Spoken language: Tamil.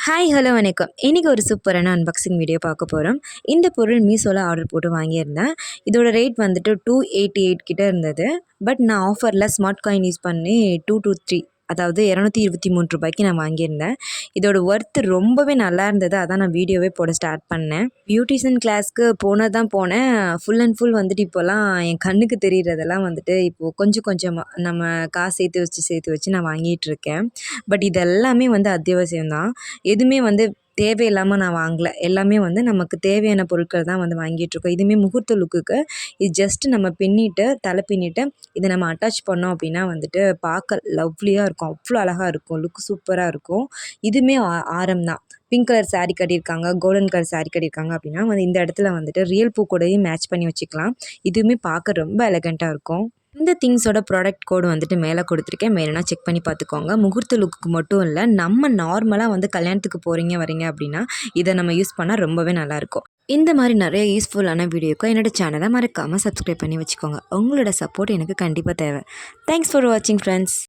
ஹாய் ஹலோ வணக்கம். இன்றைக்கி ஒரு சூப்பரான அன்பாக்சிங் வீடியோ பார்க்க போகிறோம். இந்த பொருள் மீஷோவில் ஆர்டர் போட்டு வாங்கியிருந்தேன். இதோட ரேட் வந்துட்டு 288 கிட்ட இருந்தது. பட் நான் ஆஃபரில் ஸ்மார்ட் காயின் யூஸ் பண்ணி 223 அதாவது ரூ. 223க்கு நான் வாங்கியிருந்தேன். இதோட ஒர்த்து ரொம்பவே நல்லா இருந்தது. அதான் நான் வீடியோவே போட ஸ்டார்ட் பண்ணேன். பியூட்டிஷியன் கிளாஸ்க்கு போனதான் போனேன். ஃபுல் அண்ட் ஃபுல் வந்துட்டு இப்போலாம் என் கண்ணுக்கு தெரிகிறதெல்லாம் வந்துட்டு இப்போது கொஞ்சம் கொஞ்சமாக நம்ம காசு சேர்த்து வச்சு நான் வாங்கிட்டுருக்கேன். பட் இதெல்லாமே வந்து அத்தியாவசியம் தான். எதுவுமே வந்து தேவையில்லாமல் நான் வாங்கலை. எல்லாமே வந்து நமக்கு தேவையான பொருட்கள் தான் வந்து வாங்கிட்டுருக்கோம். இதுவுமே முகூர்த்த லுக்குக்கு இது ஜஸ்ட்டு நம்ம பின்னிட்டு தலை பின்னிட்டு இதை நம்ம அட்டாச் பண்ணோம் அப்படின்னா வந்துட்டு பார்க்க லவ்லியாக இருக்கும். அவ்வளோ அழகாக இருக்கும். லுக் சூப்பராக இருக்கும். இதுவுமே ஆரம் தான். பிங்க் கலர் சாரீ கட்டியிருக்காங்க, கோல்டன் கலர் சாரீ கட்டியிருக்காங்க அப்படின்னா வந்து இந்த இடத்துல வந்துட்டு ரியல் பூ கூடயும் மேட்ச் பண்ணி வச்சுக்கலாம். இதுவுமே பார்க்க ரொம்ப எலகண்ட்டாக இருக்கும். இந்த திங்ஸோட ப்ராடக்ட் கோடு வந்துட்டு மேலே கொடுத்துருக்கேன். வேணும்னா செக் பண்ணி பார்த்துக்கோங்க. முகூர்த்த லுக்கு மட்டும் இல்லை, நம்ம நார்மலாக வந்து கல்யாணத்துக்கு வரீங்க அப்படின்னா இதை நம்ம யூஸ் பண்ணால் ரொம்பவே நல்லாயிருக்கும். இந்த மாதிரி நிறைய யூஸ்ஃபுல்லான வீடியோக்கு என்னோடய சேனலை மறக்காமல் சப்ஸ்கிரைப் பண்ணி வச்சுக்கோங்க. உங்களோட சப்போர்ட் எனக்கு கண்டிப்பாக தேவை. தேங்க்ஸ் ஃபார் வாட்சிங் ஃப்ரெண்ட்ஸ்.